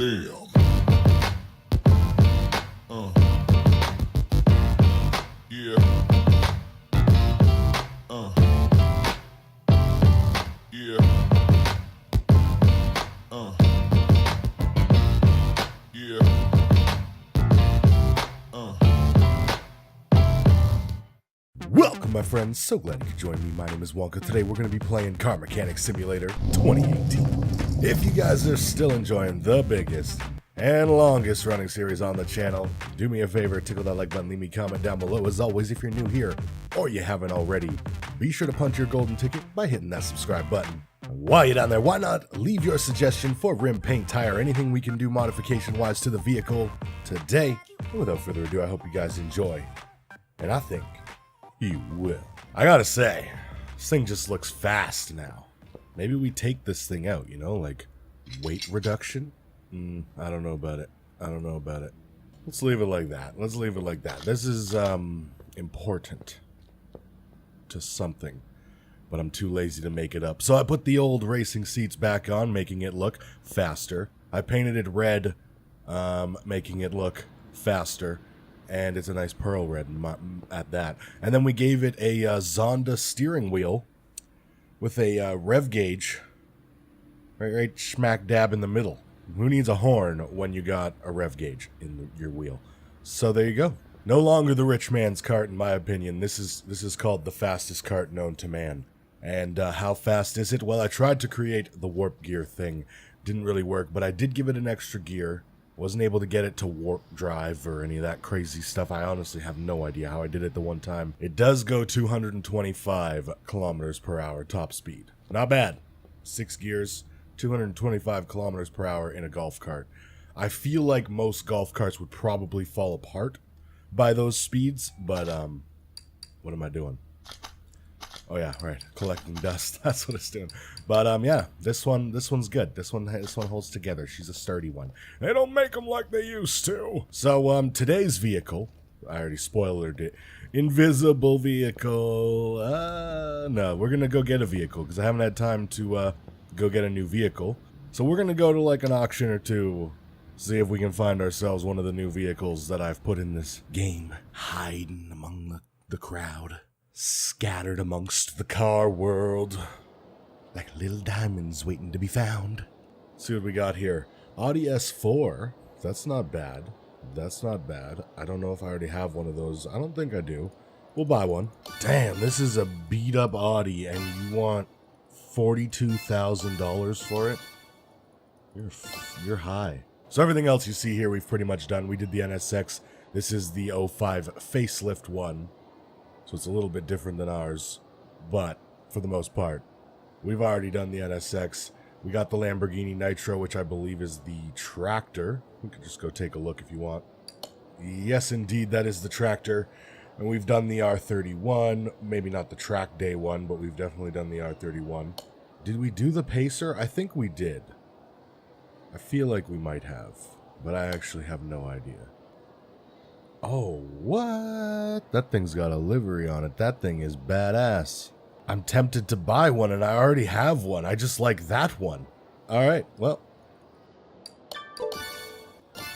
Damn. Yeah. Yeah. Yeah. Welcome, my friends. So glad you could join me. My name is Wonka. Today we're going to be playing Car Mechanic Simulator 2018. If you guys are still enjoying the biggest and longest running series on the channel, do me a favor, tickle that like button, leave me a comment down below. As always, if you're new here or you haven't already, be sure to punch your golden ticket by hitting that subscribe button. While you're down there, why not leave your suggestion for rim, paint, tire, anything we can do modification-wise to the vehicle today. And without further ado, I hope you guys enjoy. And I think you will. I gotta say, this thing just looks fast now. Maybe we take this thing out, you know, like weight reduction? I don't know about it. I don't know about it. Let's leave it like that. Let's leave it like that. This is important to something, but I'm too lazy to make it up. So I put the old racing seats back on, making it look faster. I painted it red, making it look faster. And it's a nice pearl red at that. And then we gave it a Zonda steering wheel with a rev gauge right smack dab in the middle. Who needs a horn when you got a rev gauge in your wheel? So there you go. No longer the rich man's cart, in my opinion. This is called the fastest cart known to man. And how fast is it? Well, I tried to create the warp gear thing. Didn't really work, but I did give it an extra gear. Wasn't able to get it to warp drive or any of that crazy stuff. I honestly have no idea how I did it the one time. It does go 225 kilometers per hour top speed. Not bad. 6 gears, 225 kilometers per hour in a golf cart. I feel like most golf carts would probably fall apart by those speeds, but what am I doing? Oh yeah, right. Collecting dust. That's what it's doing. But yeah, this one's good. This one holds together. She's a sturdy one. They don't make them like they used to. So today's vehicle, I already spoiled it. Invisible vehicle. No, we're gonna go get a vehicle because I haven't had time to go get a new vehicle. So we're gonna go to like an auction or two, see if we can find ourselves one of the new vehicles that I've put in this game, hiding among the crowd. Scattered amongst the car world, like little diamonds waiting to be found. Let's see what we got here. Audi S4. That's not bad. That's not bad. I don't know if I already have one of those. I don't think I do. We'll buy one. Damn, this is a beat up Audi and you want $42,000 for it? You're high. So everything else you see here we've pretty much done. We did the NSX. This is the 05 facelift one. So it's a little bit different than ours, but for the most part, we've already done the NSX. We got the Lamborghini Nitro, which I believe is the tractor. We can just go take a look if you want. Yes, indeed, that is the tractor. And we've done the R31, maybe not the track day one, but we've definitely done the R31. Did we do the Pacer? I think we did. I feel like we might have, but I actually have no idea. Oh, what? That thing's got a livery on it. That thing is badass. I'm tempted to buy one, and I already have one. I just like that one. All right, well.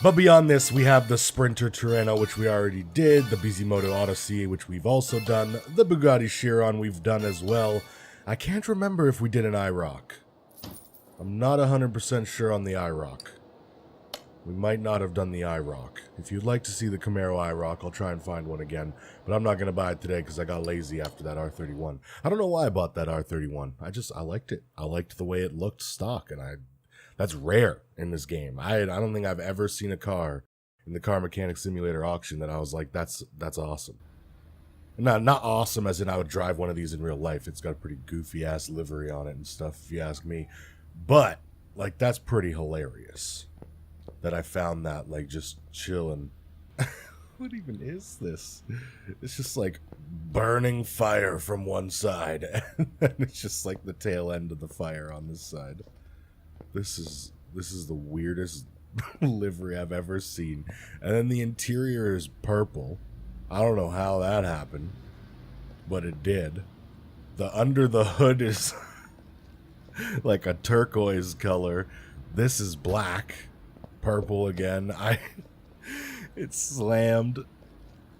But beyond this, we have the Sprinter Terreno, which we already did, the Bisimoto Odyssey, which we've also done, the Bugatti Chiron we've done as well. I can't remember if we did an IROC. I'm not 100% sure on the IROC. We might not have done the IROC. If you'd like to see the Camaro IROC, I'll try and find one again. But I'm not going to buy it today because I got lazy after that R31. I don't know why I bought that R31. I liked it. I liked the way it looked stock. And that's rare in this game. I don't think I've ever seen a car in the Car Mechanic Simulator auction that I was like, that's awesome. Not awesome as in I would drive one of these in real life. It's got a pretty goofy ass livery on it and stuff, if you ask me. But, like, that's pretty hilarious. That I found that, like, just chilling. What even is this? It's just like burning fire from one side, and it's just like the tail end of the fire on this side. This is the weirdest livery I've ever seen. And then the interior is purple. I don't know how that happened, but it did. The under the hood is like a turquoise color. This is black. purple again. It's slammed.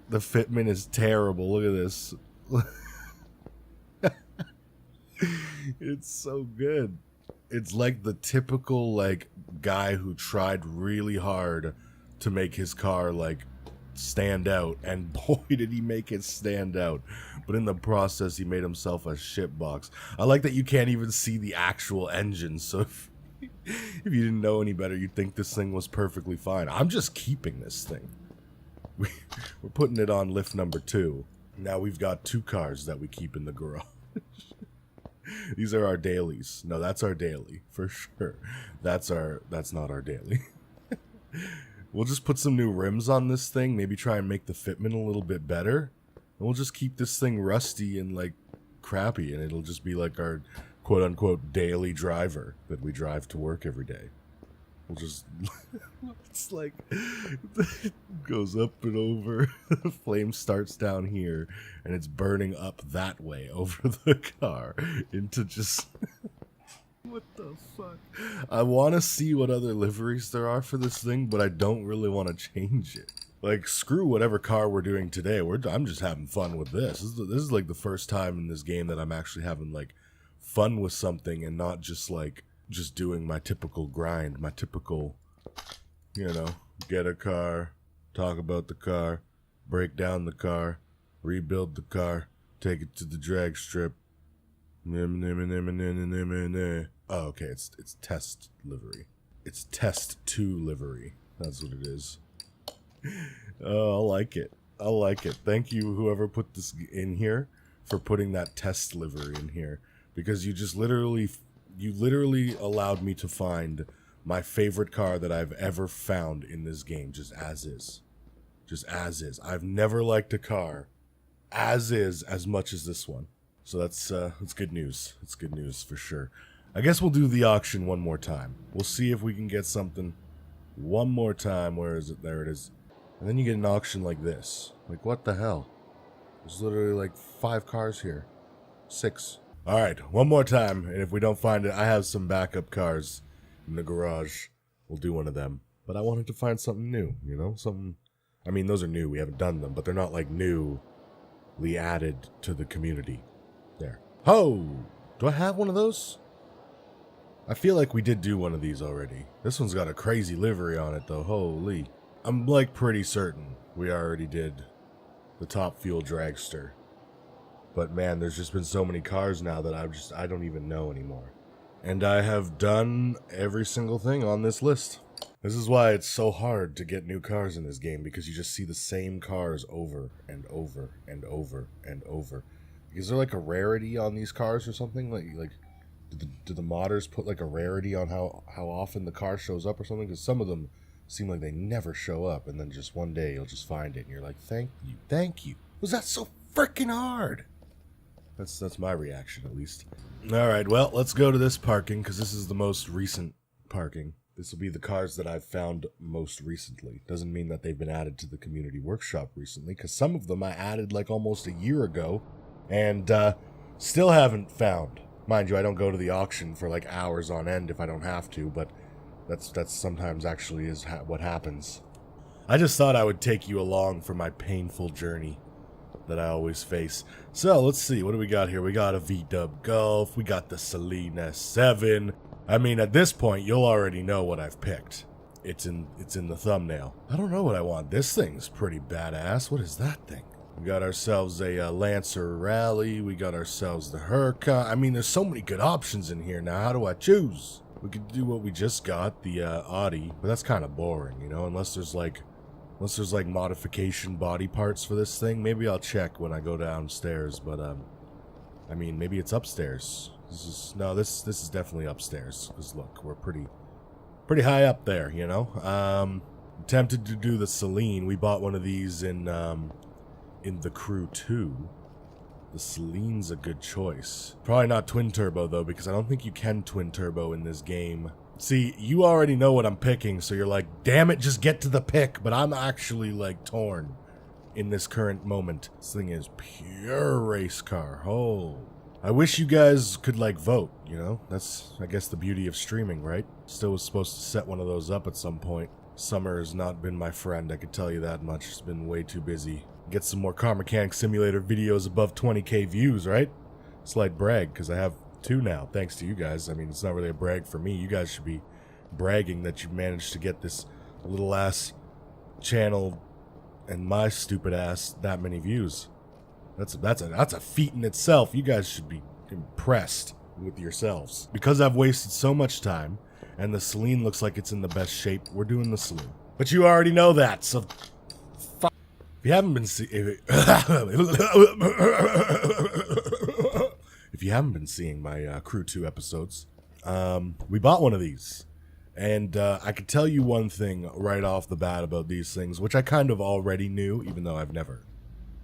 The fitment is terrible. Look at this. It's so good. It's like the typical like guy who tried really hard to make his car like stand out, and boy did he make it stand out, but in the process he made himself a shitbox. I like that you can't even see the actual engine, so if you didn't know any better, you'd think this thing was perfectly fine. I'm just keeping this thing. We're putting it on lift number 2. Now we've got 2 cars that we keep in the garage. These are our dailies. No, that's our daily for sure. That's not our daily. We'll just put some new rims on this thing, maybe try and make the fitment a little bit better, and we'll just keep this thing rusty and like crappy, and it'll just be like our quote unquote daily driver that we drive to work every day. We'll just it's like it goes up and over, the flame starts down here and it's burning up that way over the car into just what the fuck? I want to see what other liveries there are for this thing, but I don't really want to change it. Like, screw whatever car we're doing today. I'm just having fun with this. This is like the first time in this game that I'm actually having like fun with something and not just like just doing my typical grind, my typical, you know, get a car, talk about the car, break down the car, rebuild the car, take it to the drag strip. Oh, okay, it's test livery. It's test 2 livery. That's what it is. Oh, I like it. I like it. Thank you, whoever put this in here, for putting that test livery in here, because you literally allowed me to find my favorite car that I've ever found in this game, just as is. Just as is. I've never liked a car as is as much as this one. So that's good news. It's good news for sure. I guess we'll do the auction one more time. We'll see if we can get something one more time. Where is it? There it is. And then you get an auction like this. Like, what the hell? There's literally like 5 cars here. 6. Alright, one more time. And if we don't find it, I have some backup cars in the garage. We'll do one of them. But I wanted to find something new, you know? Something. I mean, those are new. We haven't done them. But they're not like newly added to the community. There. Ho! Do I have one of those? I feel like we did do one of these already. This one's got a crazy livery on it, though. Holy. I'm, like, pretty certain we already did the Top Fuel Dragster. But, man, there's just been so many cars now that I don't even know anymore. And I have done every single thing on this list. This is why it's so hard to get new cars in this game, because you just see the same cars over and over and over and over. Is there like a rarity on these cars or something? Like do the modders put like a rarity on how often the car shows up or something? Because some of them seem like they never show up, and then just one day you'll just find it and you're like, thank you. Was that so freaking hard? That's my reaction, at least. Alright, well, let's go to this parking, because this is the most recent parking. This will be the cars that I've found most recently. Doesn't mean that they've been added to the community workshop recently, because some of them I added like almost a year ago, and still haven't found. Mind you, I don't go to the auction for like hours on end if I don't have to, but that's sometimes actually is what happens. I just thought I would take you along for my painful journey that I always face. So let's see, what do we got here? We got a V-Dub Golf, we got the Saleen S7. I mean, at this point, you'll already know what I've picked. It's in the thumbnail. I don't know what I want. This thing's pretty badass. What is that thing? We got ourselves a Lancer Rally. We got ourselves the Hypercar. I mean, there's so many good options in here now. How do I choose? We could do what we just got, the Audi, but that's kind of boring, you know, unless there's like modification body parts for this thing. Maybe I'll check when I go downstairs, but I mean, maybe it's upstairs. This is definitely upstairs, because look, we're pretty high up there, you know. Tempted to do the Saleen. We bought one of these in the Crew 2. The Saleen's a good choice. Probably not twin turbo though, because I don't think you can twin turbo in this game. See, you already know what I'm picking, so you're like, damn it, just get to the pick. But I'm actually like torn in this current moment. This thing is pure race car. Oh, I wish you guys could, like, vote, you know? That's, I guess, the beauty of streaming, right? Still was supposed to set one of those up at some point. Summer has not been my friend, I could tell you that much. It's been way too busy. Get some more Car Mechanic Simulator videos above 20k views, right? Slight brag, because I have 2 now, thanks to you guys. I mean, it's not really a brag for me. You guys should be bragging that you managed to get this little ass channel and my stupid ass that many views. That's a feat in itself. You guys should be impressed with yourselves. Because I've wasted so much time, and the Saleen looks like it's in the best shape, we're doing the Saleen. But you already know that, so fuck. If you haven't been if you haven't been seeing my Crew 2 episodes, we bought one of these. And I could tell you one thing right off the bat about these things, which I kind of already knew, even though I've never.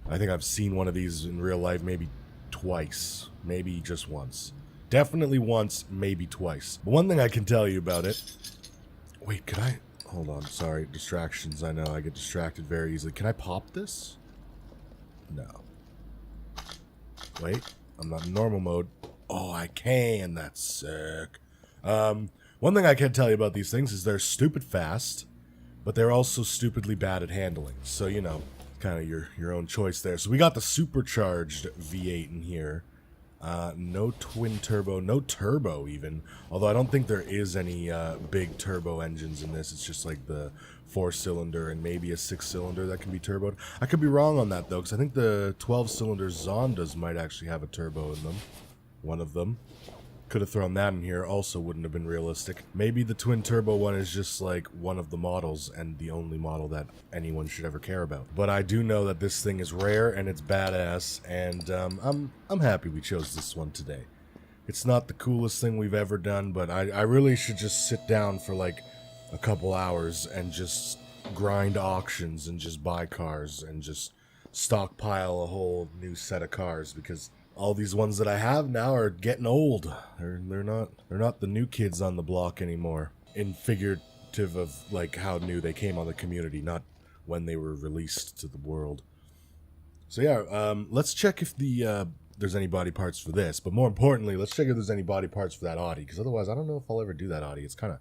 I think I've seen one of these in real life maybe twice, maybe just once. Definitely once, maybe twice. But one thing I can tell you about it... Wait, could I... Hold on, sorry, distractions, I know, I get distracted very easily. Can I pop this? No. Wait, I'm not in normal mode. Oh, I can, that's sick. One thing I can tell you about these things is they're stupid fast, but they're also stupidly bad at handling. So, you know, kind of your own choice there. So we got the supercharged V8 in here. No twin turbo, no turbo even. Although I don't think there is any big turbo engines in this. It's just like the 4-cylinder and maybe a 6-cylinder that can be turboed. I could be wrong on that though, because I think the 12-cylinder Zondas might actually have a turbo in them. One of them. Could have thrown that in here, also wouldn't have been realistic. Maybe the twin turbo one is just like one of the models and the only model that anyone should ever care about. But I do know that this thing is rare and it's badass, and I'm happy we chose this one today. It's not the coolest thing we've ever done, but I really should just sit down for like a couple hours and just grind auctions and just buy cars and just stockpile a whole new set of cars, because all these ones that I have now are getting old. They're not the new kids on the block anymore. In figurative of like how new they came on the community, not when they were released to the world. So yeah, let's check if there's any body parts for this. But more importantly, let's check if there's any body parts for that Audi, because otherwise I don't know if I'll ever do that Audi. It's kind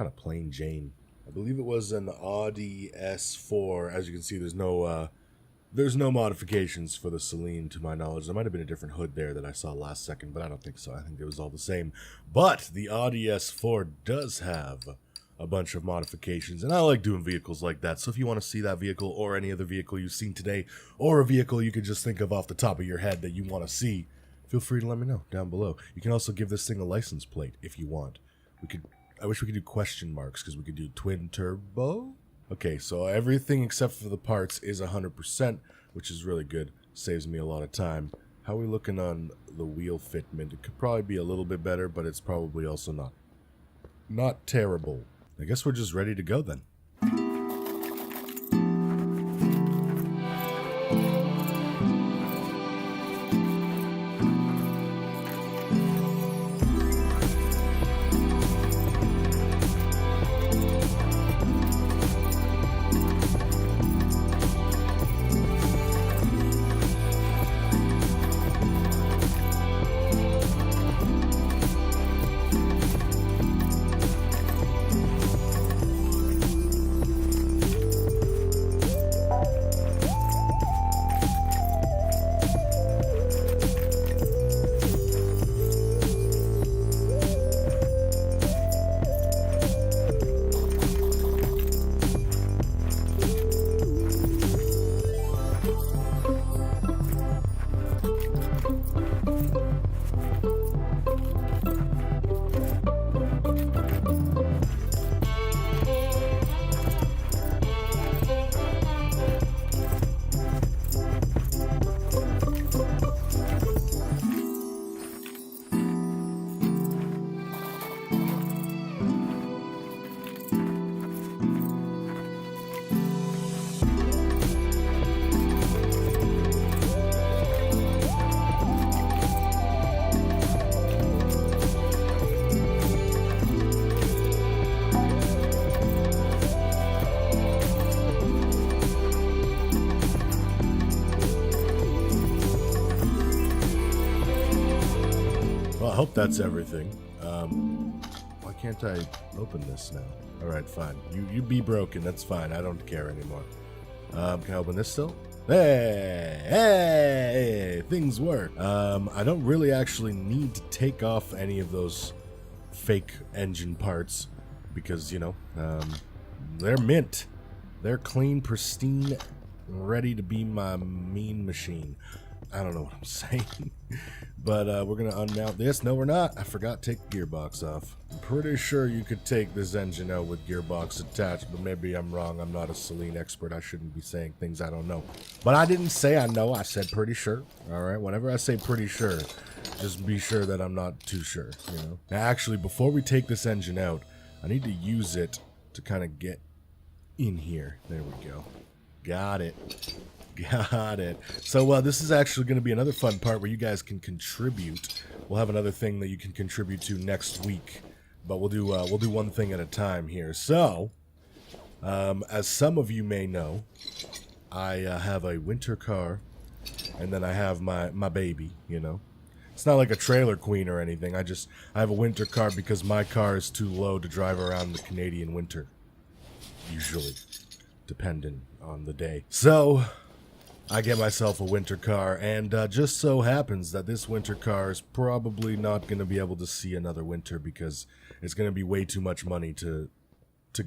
of plain Jane. I believe it was an Audi S4. As you can see, there's no modifications for the Saleen, to my knowledge. There might have been a different hood there that I saw last second, but I don't think so. I think it was all the same. But the Audi S4 does have a bunch of modifications, and I like doing vehicles like that. So if you want to see that vehicle or any other vehicle you've seen today, or a vehicle you could just think of off the top of your head that you want to see, feel free to let me know down below. You can also give this thing a license plate if you want. I wish we could do question marks, because we could do twin turbo. Okay, so everything except for the parts is 100%, which is really good. Saves me a lot of time. How are we looking on the wheel fitment? It could probably be a little bit better, but it's probably also not terrible. I guess we're just ready to go then. hope that's everything. Why can't I open this now? Alright, fine. You be broken, that's fine. I don't care anymore. Can I open this still? Hey, things work. I don't really actually need to take off any of those fake engine parts because, you know, they're mint. They're clean, pristine, ready to be my mean machine. I don't know what I'm saying. But we're going to unmount this. No, we're not. I forgot to take the gearbox off. I'm pretty sure you could take this engine out with gearbox attached, but maybe I'm wrong. I'm not a Saleen expert. I shouldn't be saying things I don't know. But I didn't say I know. I said pretty sure. All right. Whenever I say pretty sure, just be sure that I'm not too sure, you know. Now, actually, before we take this engine out, I need to use it to kind of get in here. There we go. Got it. Got it. So this is actually going to be another fun part where you guys can contribute. We'll have another thing that you can contribute to next week, but we'll do one thing at a time here. So, as some of you may know, I have a winter car, and then I have my baby. You know, it's not like a trailer queen or anything. I have a winter car because my car is too low to drive around the Canadian winter. Usually, depending on the day. So I get myself a winter car, and just so happens that this winter car is probably not going to be able to see another winter because it's going to be way too much money to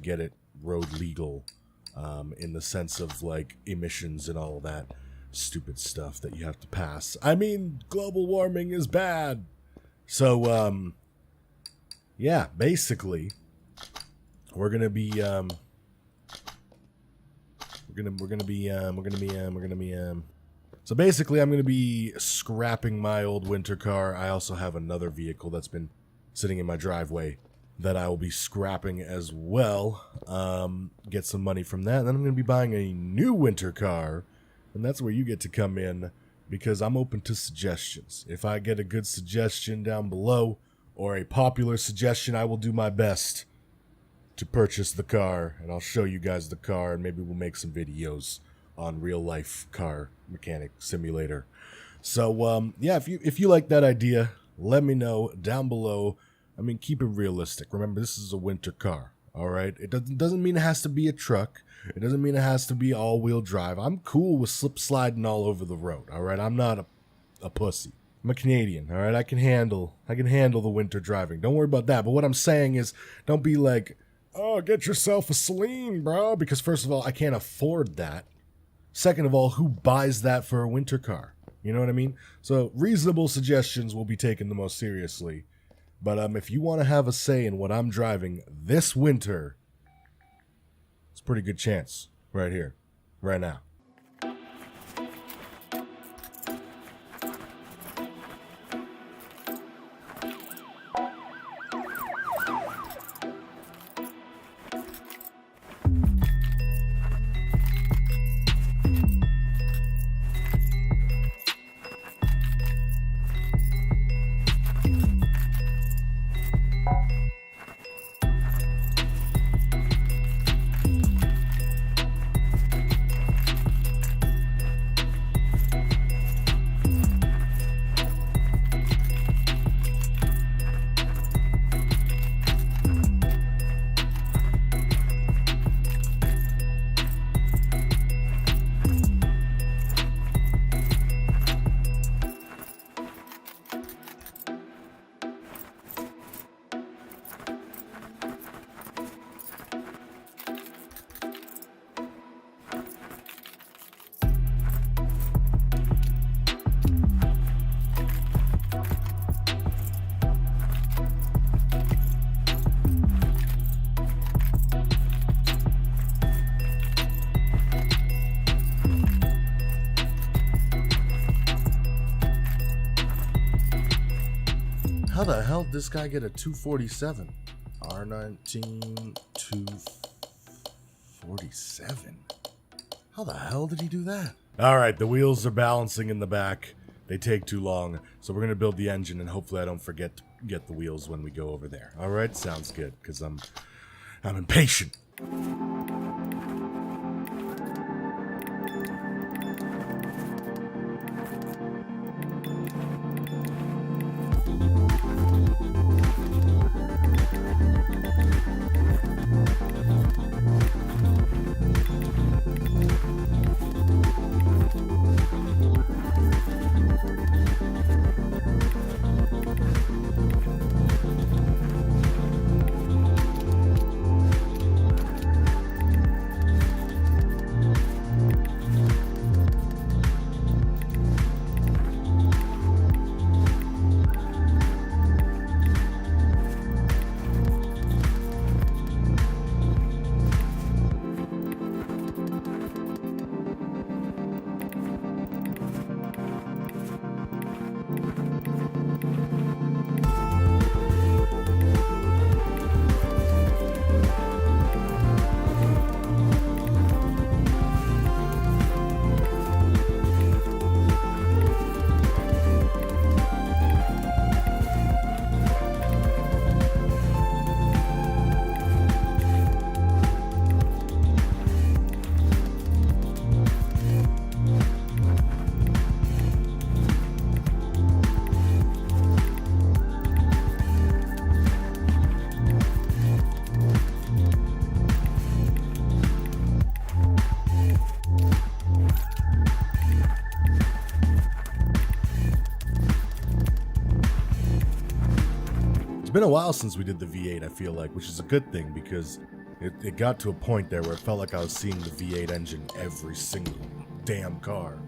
get it road legal, in the sense of like emissions and all that stupid stuff that you have to pass. I mean, global warming is bad. So yeah, basically we're going to be so basically I'm gonna be scrapping my old winter car. I also have another vehicle that's been sitting in my driveway that I will be scrapping as well. Get some money from that, and then I'm gonna be buying a new winter car, and that's where you get to come in because I'm open to suggestions. If I get a good suggestion down below or a popular suggestion, I will do my best to purchase the car, and I'll show you guys the car, and maybe we'll make some videos on real life car mechanic simulator. So yeah, if you like that idea, let me know down below. I mean, keep it realistic. Remember, this is a winter car, all right? It doesn't mean it has to be a truck. It doesn't mean it has to be all-wheel drive. I'm cool with slip sliding all over the road, all right? I'm not a pussy. I'm a Canadian, all right? I can handle the winter driving. Don't worry about that. But what I'm saying is, don't be like, oh, get yourself a Saleen, bro. Because first of all, I can't afford that. Second of all, who buys that for a winter car? You know what I mean? So reasonable suggestions will be taken the most seriously. But if you want to have a say in what I'm driving this winter, it's a pretty good chance right here, right now. How the hell did this guy get a 247? R19 247. How the hell did he do that? Alright, the wheels are balancing in the back. They take too long. So we're going to build the engine, and hopefully I don't forget to get the wheels when we go over there. Alright, sounds good, because I'm impatient. It's been a while since we did the V8, I feel like, which is a good thing because it got to a point there where it felt like I was seeing the V8 engine every single damn car.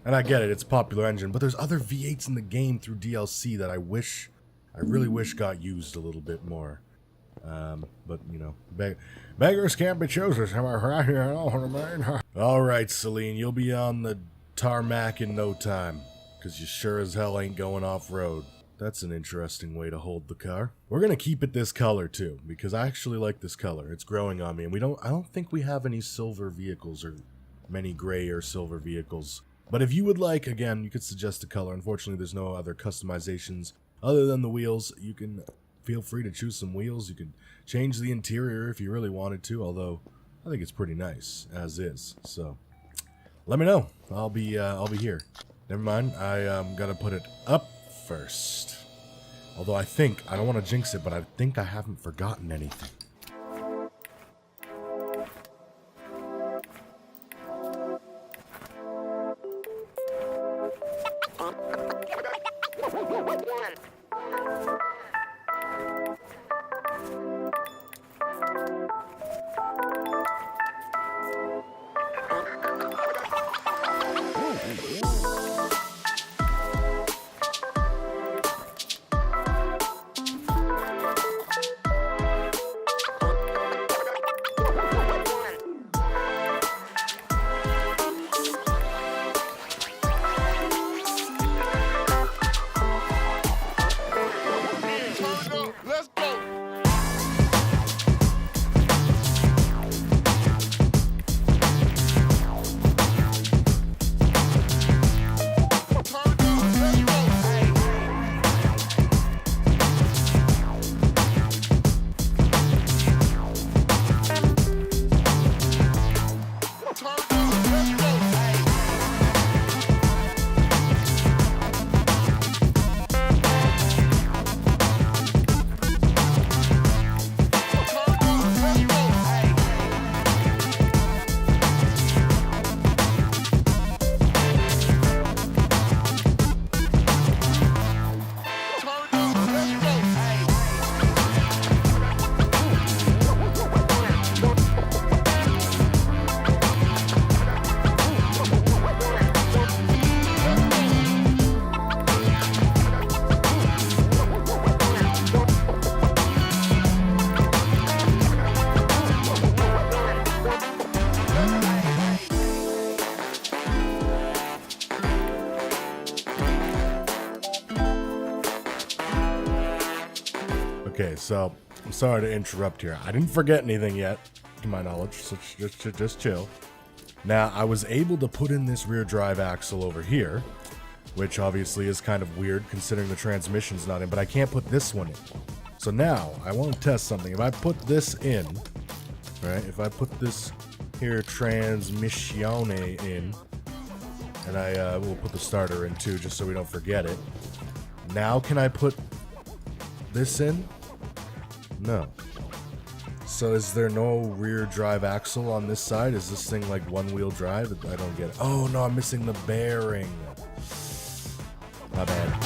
And I get it, it's a popular engine, but there's other V8s in the game through DLC that I really wish got used a little bit more. But, you know, beggars can't be choosers, am I right here? Alright, Saleen, you'll be on the tarmac in no time, because you sure as hell ain't going off-road. That's an interesting way to hold the car. We're gonna keep it this color too, because I actually like this color. It's growing on me, and I don't think we have any silver vehicles or many gray or silver vehicles. But if you would like, again, you could suggest a color. Unfortunately, there's no other customizations other than the wheels. You can feel free to choose some wheels. You can change the interior if you really wanted to, although I think it's pretty nice as is. So let me know. I'll be here. Never mind. I gotta put it up first. Although I don't want to jinx it, but I think I haven't forgotten anything. Okay, so I'm sorry to interrupt here. I didn't forget anything yet, to my knowledge, so just chill. Now, I was able to put in this rear drive axle over here, which obviously is kind of weird considering the transmission's not in, but I can't put this one in. So now, I want to test something. If I put this in, right, if I put this here transmissione in, and I will put the starter in too, just so we don't forget it. Now can I put this in? No. So is there no rear drive axle on this side? Is this thing like one-wheel drive? I don't get it. Oh no, I'm missing the bearing. My bad.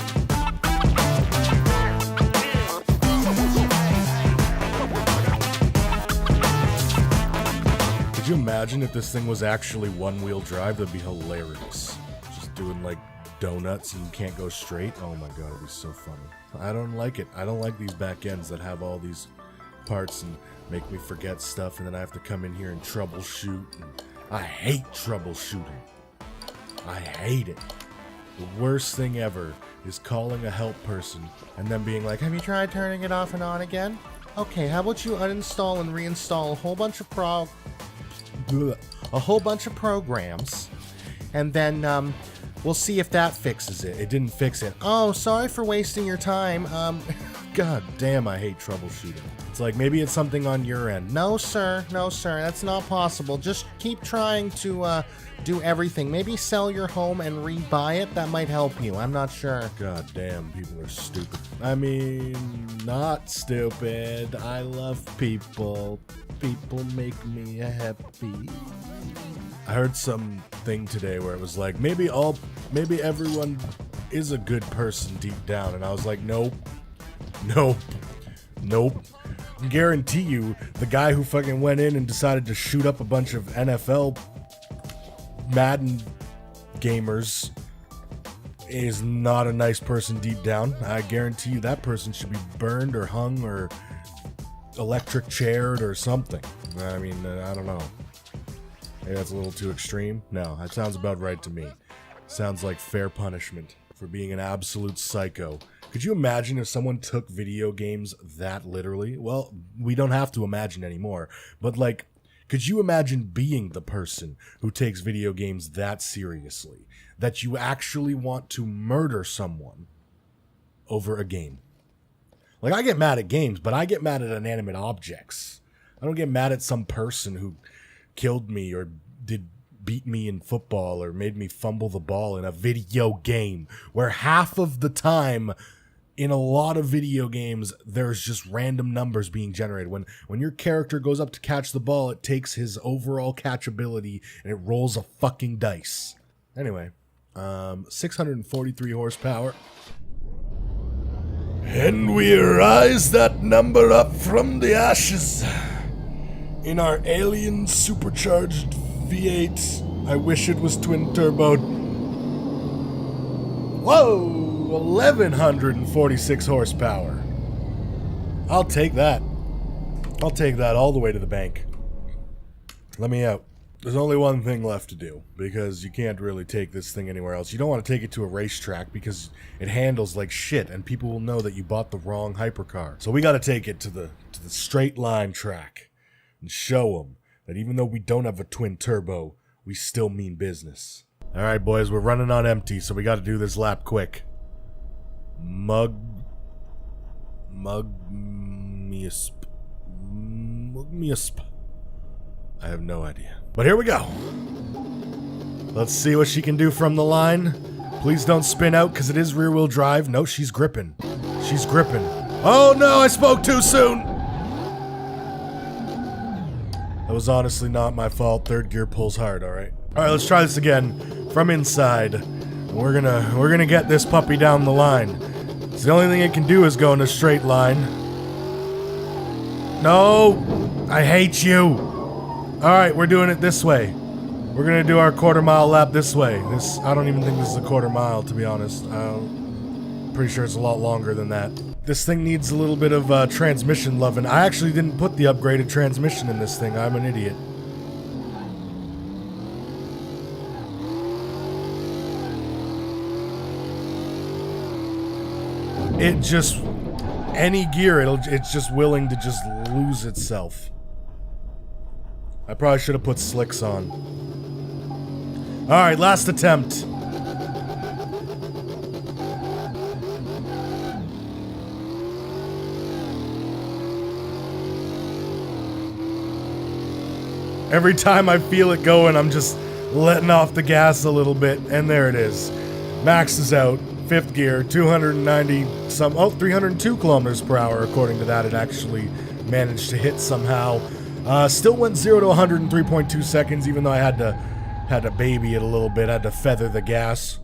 Could you imagine if this thing was actually one-wheel drive? That'd be hilarious. Just doing like donuts and you can't go straight. Oh my god, it'd be so funny. I don't like it. I don't like these back ends that have all these parts and make me forget stuff, and then I have to come in here and troubleshoot. And I hate troubleshooting. I hate it. The worst thing ever is calling a help person and then being like, have you tried turning it off and on again? Okay, how about you uninstall and reinstall a whole bunch of programs, and then we'll see if that fixes it. It didn't fix it. Oh, sorry for wasting your time. God damn, I hate troubleshooting. It's like, maybe it's something on your end. No, sir. No, sir. That's not possible. Just keep trying to do everything. Maybe sell your home and rebuy it. That might help you. I'm not sure. God damn, people are stupid. I mean, not stupid. I love people. People make me happy. I heard something today where it was like, maybe everyone is a good person deep down, and I was like, nope. Nope. Nope. I guarantee you, the guy who fucking went in and decided to shoot up a bunch of NFL Madden gamers is not a nice person deep down. I guarantee you that person should be burned or hung or electric chaired or something. I mean, I don't know. Maybe that's a little too extreme. No, that sounds about right to me. Sounds like fair punishment for being an absolute psycho. Could you imagine if someone took video games that literally? Well, we don't have to imagine anymore. But, like, could you imagine being the person who takes video games that seriously? That you actually want to murder someone over a game? Like, I get mad at games, but I get mad at inanimate objects. I don't get mad at some person who killed me or beat me in football or made me fumble the ball in a video game, where half of the time in a lot of video games there's just random numbers being generated. When your character goes up to catch the ball, it takes his overall catchability and it rolls a fucking dice. Anyway, 643 horsepower. And we rise that number up from the ashes in our alien supercharged V8. I wish it was twin turboed. Whoa! 1,146 horsepower. I'll take that. I'll take that all the way to the bank. Let me out. There's only one thing left to do, because you can't really take this thing anywhere else. You don't want to take it to a racetrack because it handles like shit and people will know that you bought the wrong hypercar. So we got to take it to the straight line track and show them that even though we don't have a twin turbo, we still mean business. All right, boys, we're running on empty, so we got to do this lap quick. Mug me a sp. I have no idea. But here we go. Let's see what she can do from the line. Please don't spin out, because it is rear-wheel drive. No, she's gripping. She's gripping. Oh no, I spoke too soon! That was honestly not my fault. Third gear pulls hard, alright? Alright, let's try this again. From inside. We're gonna get this puppy down the line. It's the only thing it can do is go in a straight line. No! I hate you! Alright, we're doing it this way. We're gonna do our quarter-mile lap this way. I don't even think this is a quarter mile, to be honest. I'm pretty sure it's a lot longer than that. This thing needs a little bit of transmission loving. I actually didn't put the upgraded transmission in this thing. I'm an idiot. It just... any gear, it's just willing to just lose itself. I probably should have put slicks on. Alright, last attempt. Every time I feel it going, I'm just letting off the gas a little bit, and there it is. Max is out. Fifth gear, 302 kilometers per hour, according to that. It actually managed to hit somehow. Still went 0 to 103.2 seconds, even though I had to baby it a little bit. I had to feather the gas.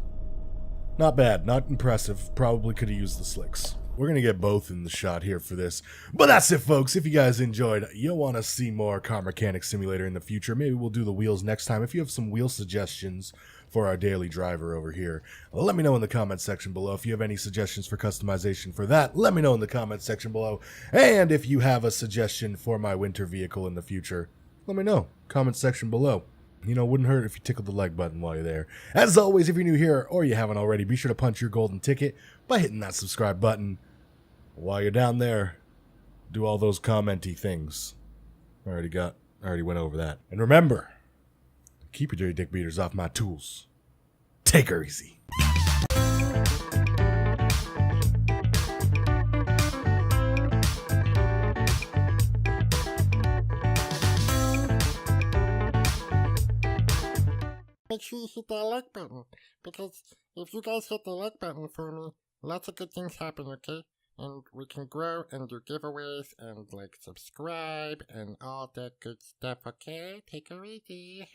Not bad, not impressive. Probably could have used the slicks. We're gonna get both in the shot here for this. But that's it, folks. If you guys enjoyed, you'll want to see more Car Mechanic Simulator in the future. Maybe we'll do the wheels next time. If you have some wheel suggestions for our daily driver over here, let me know in the comment section below. If you have any suggestions for customization for that, let me know in the comment section below. And if you have a suggestion for my winter vehicle in the future, let me know. Comment section below. You know, wouldn't hurt if you tickled the like button while you're there. As always, if you're new here or you haven't already, be sure to punch your golden ticket by hitting that subscribe button. While you're down there, do all those commenty things. I already went over that. And remember, keep your dirty dick beaters off my tools. Take her easy. Make sure you hit that like button, because if you guys hit the like button for me, lots of good things happen, okay? And we can grow and do giveaways and like subscribe and all that good stuff, okay? Take her easy.